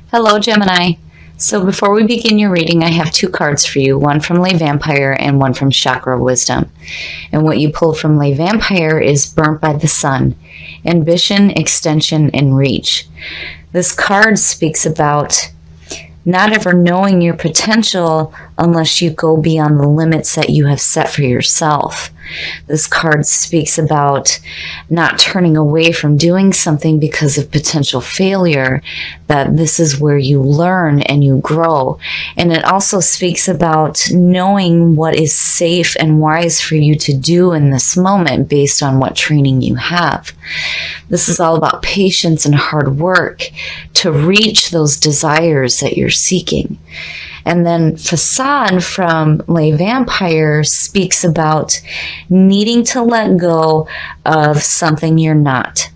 Hello, Gemini. So before we begin your reading, I have two cards for you, one from Lay Vampire and one from Chakra Wisdom. And what you pulled from Lay Vampire is Burnt by the Sun, Ambition, Extension, and Reach. This card speaks about not ever knowing your potential unless you go beyond the limits that you have set for yourself. This card speaks about not turning away from doing something because of potential failure, that this is where you learn and you grow. And it also speaks about knowing what is safe and wise for you to do in this moment based on what training you have. This is all about patience and hard work to reach those desires that you're seeking. And then Facade from Lay Vampire speaks about needing to let go of something you're not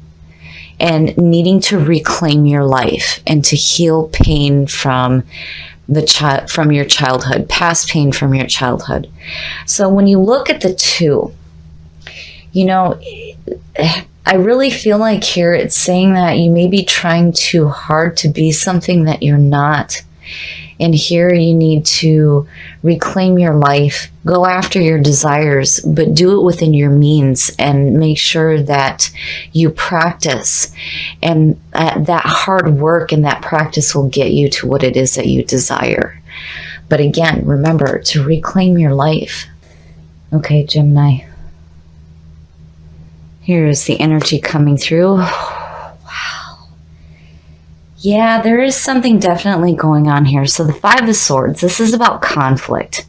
and needing to reclaim your life and to heal pain from from your childhood, past pain from your childhood. So when you look at the two, I really feel like here it's saying that you may be trying too hard to be something that you're not. And here you need to reclaim your life, go after your desires, but do it within your means and make sure that you practice. And that hard work and that practice will get you to what it is that you desire. But again, remember to reclaim your life. Okay, Gemini. Here's the energy coming through. Yeah, there is something definitely going on here. So the Five of Swords, this is about conflict.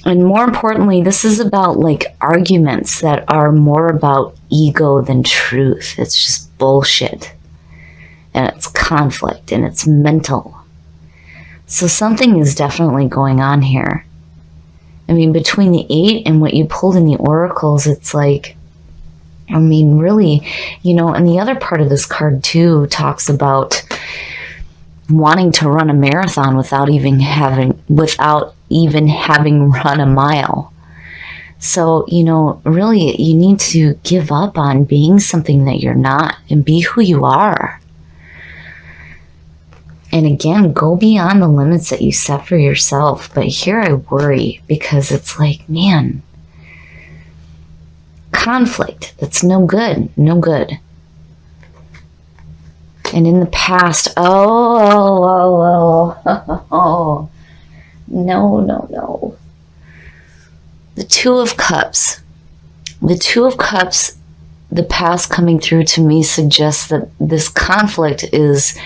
And more importantly, this is about arguments that are more about ego than truth. It's just bullshit. And it's conflict and it's mental. So something is definitely going on here. I mean, between the 8 and what you pulled in the oracles, it's really, and the other part of this card too talks about wanting to run a marathon without even having run a mile. So, really you need to give up on being something that you're not and be who you are. And again, go beyond the limits that you set for yourself. But here I worry because it's man, conflict. That's no good. No good. And in the past, no. The Two of Cups. The Two of Cups, the past coming through to me suggests that this conflict is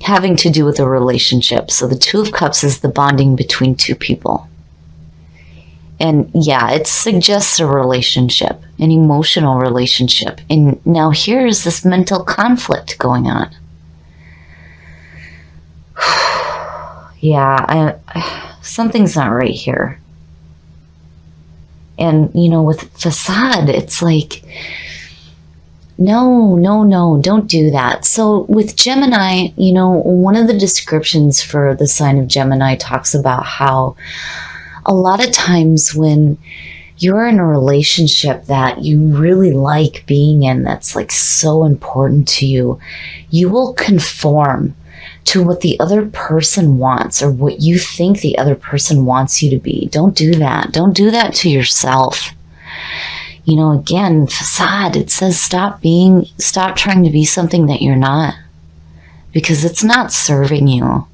having to do with a relationship. So the Two of Cups is the bonding between two people. And yeah, it suggests a relationship, an emotional relationship. And now here's this mental conflict going on. Yeah, something's not right here. And, with Facade, it's no, don't do that. So with Gemini, one of the descriptions for the sign of Gemini talks about how a lot of times when you're in a relationship that you really like being in, that's so important to you, you will conform to what the other person wants or what you think the other person wants you to be. Don't do that. Don't do that to yourself. Again, Facade, it says stop trying to be something that you're not, because it's not serving you.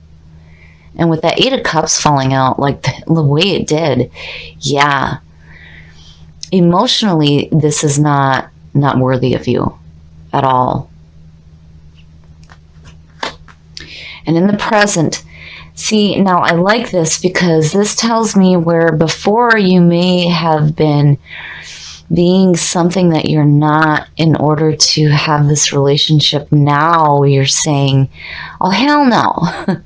And with that 8 of Cups falling out the way it did, yeah, emotionally, this is not worthy of you at all. And in the present, see, now I like this because this tells me where before you may have been being something that you're not in order to have this relationship. Now you're saying, oh, hell no.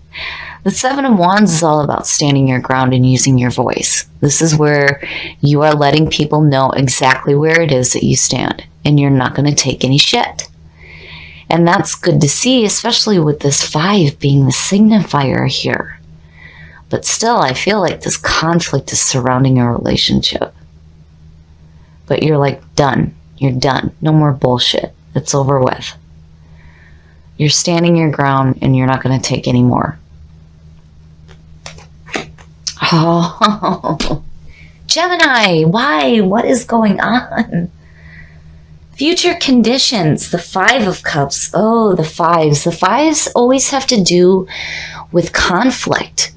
The Seven of Wands is all about standing your ground and using your voice. This is where you are letting people know exactly where it is that you stand, and you're not going to take any shit. And that's good to see, especially with this 5 being the signifier here. But still, I feel like this conflict is surrounding a relationship. But you're done. You're done. No more bullshit. It's over with. You're standing your ground and you're not going to take any more. Oh, Gemini, why? What is going on? Future conditions, the Five of Cups. Oh, the fives. The fives always have to do with conflict.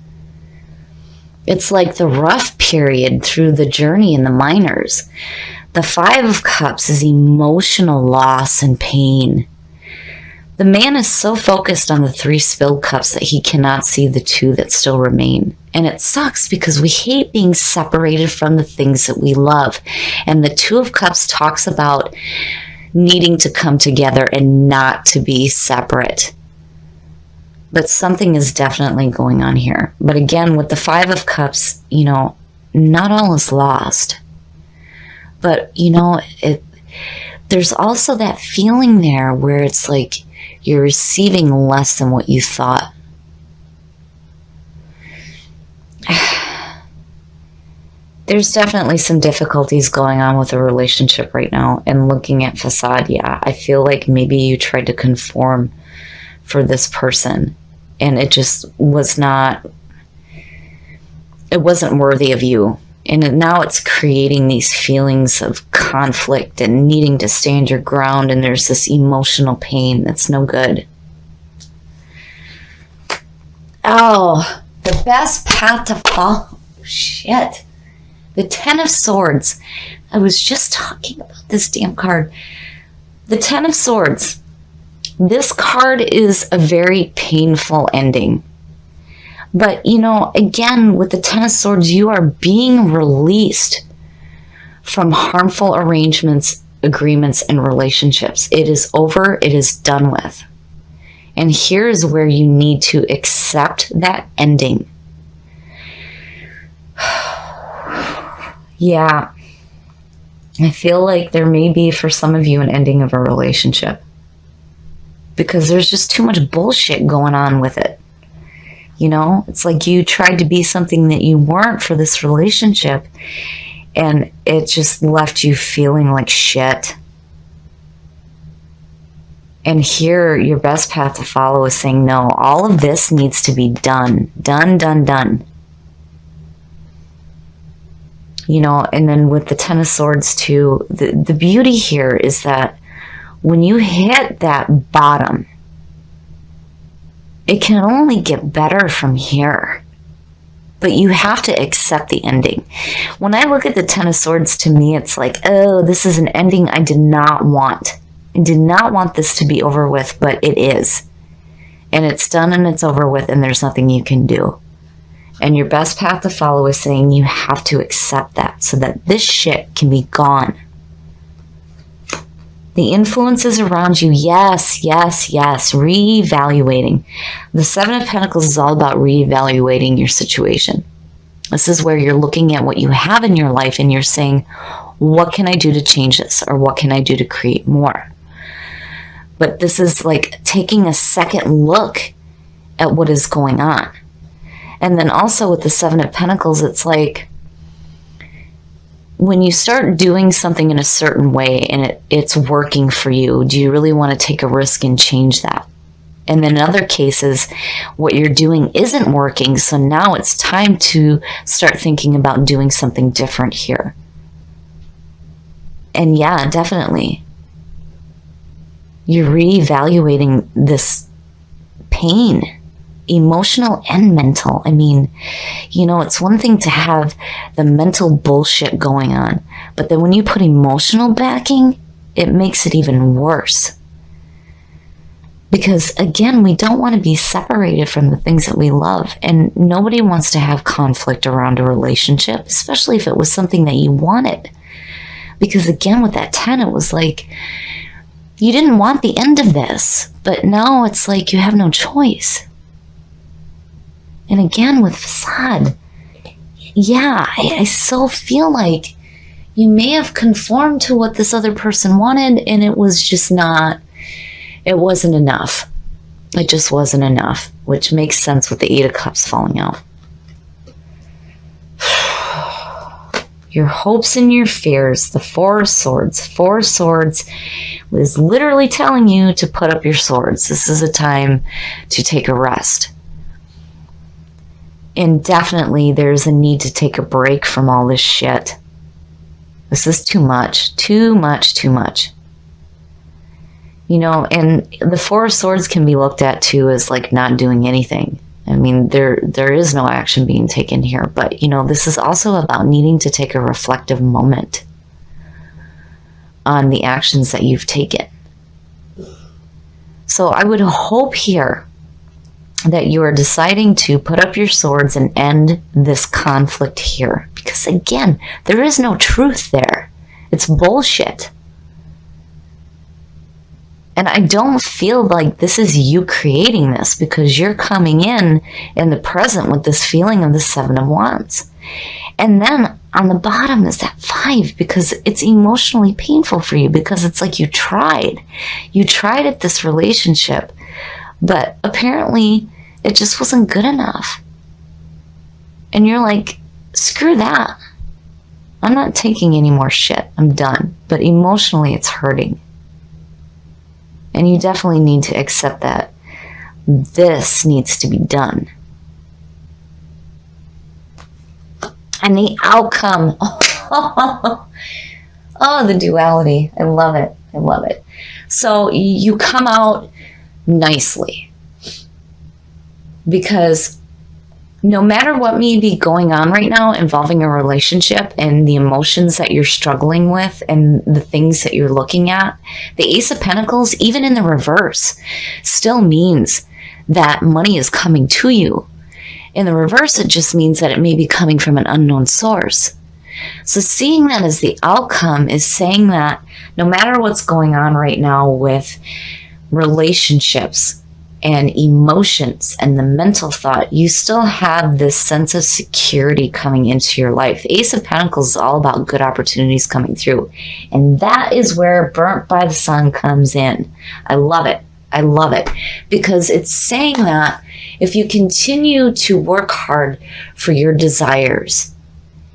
It's like the rough period through the journey in the minors. The Five of Cups is emotional loss and pain. The man is so focused on the 3 spilled cups that he cannot see the 2 that still remain. And it sucks because we hate being separated from the things that we love. And the 2 of Cups talks about needing to come together and not to be separate. But something is definitely going on here. But again, with the 5 of Cups, not all is lost. But, there's also that feeling there where it's like you're receiving less than what you thought. There's definitely some difficulties going on with a relationship right now. And looking at facade, yeah, I feel like maybe you tried to conform for this person. And it just was not, it wasn't worthy of you. And now it's creating these feelings of conflict and needing to stand your ground. And there's this emotional pain that's no good. Oh, the best path to follow. Shit. The 10 of Swords. I was just talking about this damn card. The 10 of Swords. This card is a very painful ending. But, again, with the 10 of Swords, you are being released from harmful arrangements, agreements, and relationships. It is over. It is done with. And here's where you need to accept that ending. Yeah. I feel like there may be, for some of you, an ending of a relationship. Because there's just too much bullshit going on with it. It's like you tried to be something that you weren't for this relationship, and it just left you feeling like shit. And here, your best path to follow is saying, no, all of this needs to be done. Done, done, done. And then with the 10 of Swords too, the beauty here is that when you hit that bottom, it can only get better from here. But you have to accept the ending. When I look at the 10 of Swords, to me, it's like, oh, this is an ending I did not want. I did not want this to be over with, but it is. And it's done and it's over with, and there's nothing you can do. And your best path to follow is saying you have to accept that so that this shit can be gone. The influences around you, yes, reevaluating. The 7 of Pentacles is all about reevaluating your situation. This is where you're looking at what you have in your life and you're saying, what can I do to change this? Or what can I do to create more? But this is like taking a second look at what is going on. And then also with the 7 of Pentacles, it's like, when you start doing something in a certain way and it's working for you, do you really want to take a risk and change that? And then in other cases, what you're doing isn't working, so now it's time to start thinking about doing something different here. And yeah, definitely. You're reevaluating this pain. Emotional and mental. I mean, it's one thing to have the mental bullshit going on, but then when you put emotional backing, it makes it even worse. Because again, we don't want to be separated from the things that we love, and nobody wants to have conflict around a relationship, especially if it was something that you wanted. Because again, with that 10, it was like, you didn't want the end of this, but now it's like you have no choice. And again, with facade, yeah, I so feel like you may have conformed to what this other person wanted, and it was just not, it wasn't enough. It just wasn't enough, which makes sense with the 8 of Cups falling out. your hopes and your fears. The Four of Swords. Four of Swords is literally telling you to put up your swords. This is a time to take a rest. And definitely there's a need to take a break from all this shit. This is too much. Too much, too much. You know, and the Four of Swords can be looked at too as like not doing anything. I mean, there is no action being taken here, but you know, this is also about needing to take a reflective moment on the actions that you've taken. So I would hope here that you are deciding to put up your swords and end this conflict here. Because again, there is no truth there. It's bullshit. And I don't feel like this is you creating this, because you're coming in the present with this feeling of the Seven of Wands. And then on the bottom is that 5, because it's emotionally painful for you, because it's like you tried at this relationship, but apparently it just wasn't good enough. And you're like, screw that. I'm not taking any more shit. I'm done. But emotionally it's hurting. And you definitely need to accept that this needs to be done. And the outcome. Oh, the duality. I love it. I love it. So you come out nicely. Because no matter what may be going on right now involving a relationship and the emotions that you're struggling with and the things that you're looking at, the Ace of Pentacles, even in the reverse, still means that money is coming to you. In the reverse, it just means that it may be coming from an unknown source. So seeing that as the outcome is saying that no matter what's going on right now with relationships and emotions and the mental thought, you still have this sense of security coming into your life. The Ace of Pentacles is all about good opportunities coming through. And that is where Burnt by the Sun comes in. I love it. I love it. Because it's saying that if you continue to work hard for your desires,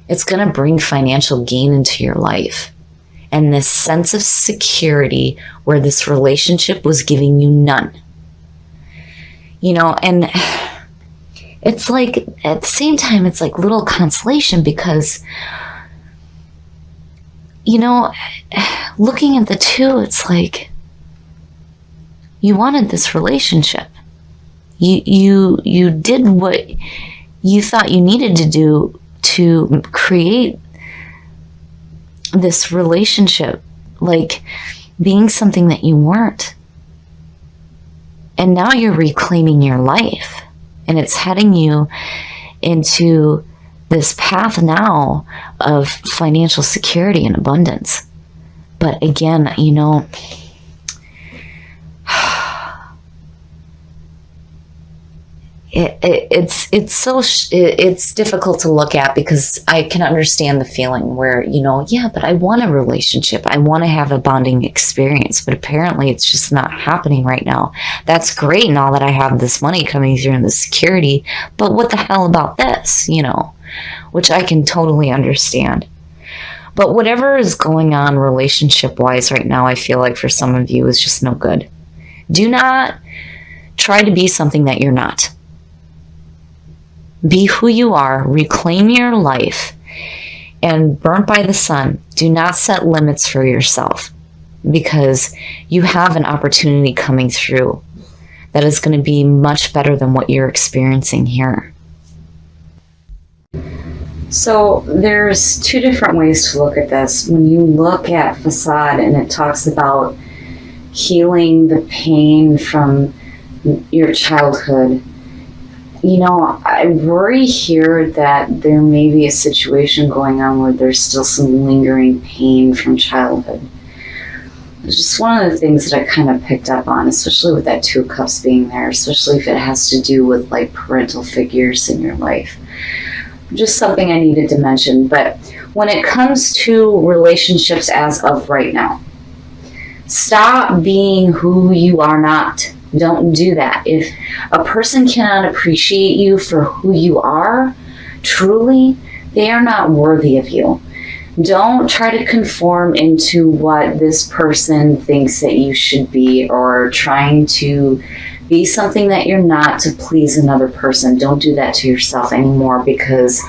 it's going to bring financial gain into your life. And this sense of security where this relationship was giving you none. You know, and it's like, at the same time, it's like little consolation because, you know, looking at the two, it's like, you wanted this relationship. You did what you thought you needed to do to create this relationship, like being something that you weren't. And now you're reclaiming your life, and it's heading you into this path now of financial security and abundance. But again, you know, it's difficult to look at because I can understand the feeling where, you know, yeah, but I want a relationship. I want to have a bonding experience, but apparently it's just not happening right now. That's great and all that I have this money coming through and the security, but what the hell about this, you know, which I can totally understand. But whatever is going on relationship-wise right now, I feel like for some of you is just no good. Do not try to be something that you're not. Be who you are, reclaim your life, and Burnt by the Sun, do not set limits for yourself because you have an opportunity coming through that is going to be much better than what you're experiencing here. So there's two different ways to look at this. When you look at Facade and it talks about healing the pain from your childhood, you know, I worry here that there may be a situation going on where there's still some lingering pain from childhood. It's just one of the things that I kind of picked up on, especially with that Two of Cups being there, especially if it has to do with like parental figures in your life. Just something I needed to mention. But when it comes to relationships as of right now, stop being who you are not. Don't do that. If a person cannot appreciate you for who you are, truly, they are not worthy of you. Don't try to conform into what this person thinks that you should be, or trying to be something that you're not to please another person. Don't do that to yourself anymore, because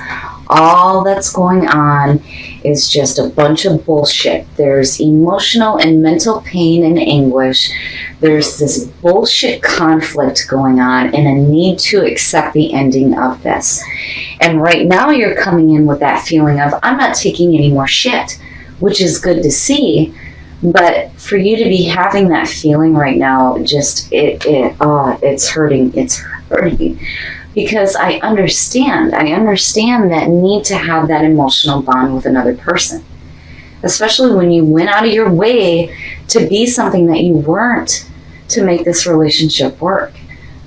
all that's going on is just a bunch of bullshit. There's emotional and mental pain and anguish. There's this bullshit conflict going on and a need to accept the ending of this. And right now you're coming in with that feeling of, I'm not taking any more shit, which is good to see. But for you to be having that feeling right now, just it's hurting. It's hurting. Because I understand that need to have that emotional bond with another person. Especially when you went out of your way to be something that you weren't, to make this relationship work.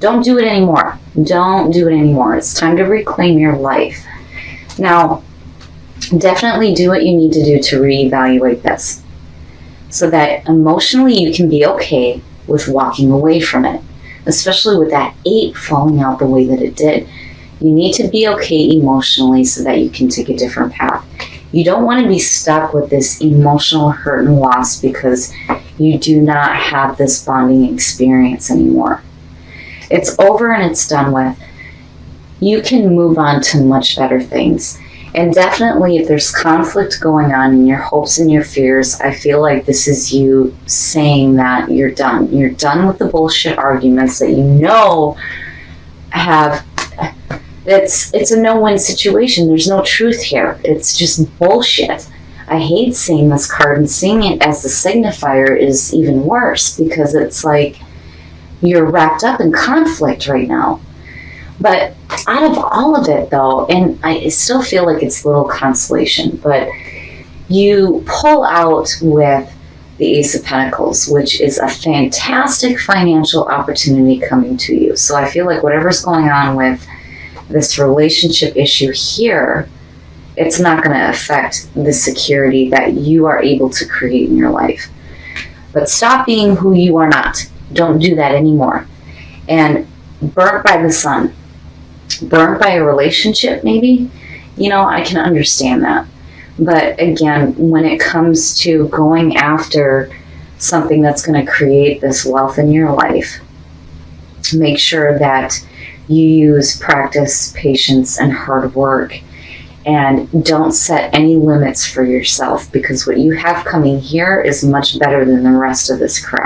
Don't do it anymore. Don't do it anymore. It's time to reclaim your life. Now, definitely do what you need to do to reevaluate this, so that emotionally you can be okay with walking away from it. Especially with that 8 falling out the way that it did. You need to be okay emotionally so that you can take a different path. You don't want to be stuck with this emotional hurt and loss because you do not have this bonding experience anymore. It's over and it's done with. You can move on to much better things. And definitely, if there's conflict going on in your hopes and your fears, I feel like this is you saying that you're done. You're done with the bullshit arguments that you know have. It's a no-win situation. There's no truth here. It's just bullshit. I hate seeing this card, and seeing it as the signifier is even worse, because it's like you're wrapped up in conflict right now. But out of all of it, though, and I still feel like it's little consolation, but you pull out with the Ace of Pentacles, which is a fantastic financial opportunity coming to you. So I feel like whatever's going on with this relationship issue here, it's not going to affect the security that you are able to create in your life. But stop being who you are not. Don't do that anymore. And burnt by the sun. Burnt by a relationship, maybe, I can understand that. But again, when it comes to going after something that's going to create this wealth in your life, make sure that you use practice, patience, and hard work, and don't set any limits for yourself, because what you have coming here is much better than the rest of this crap.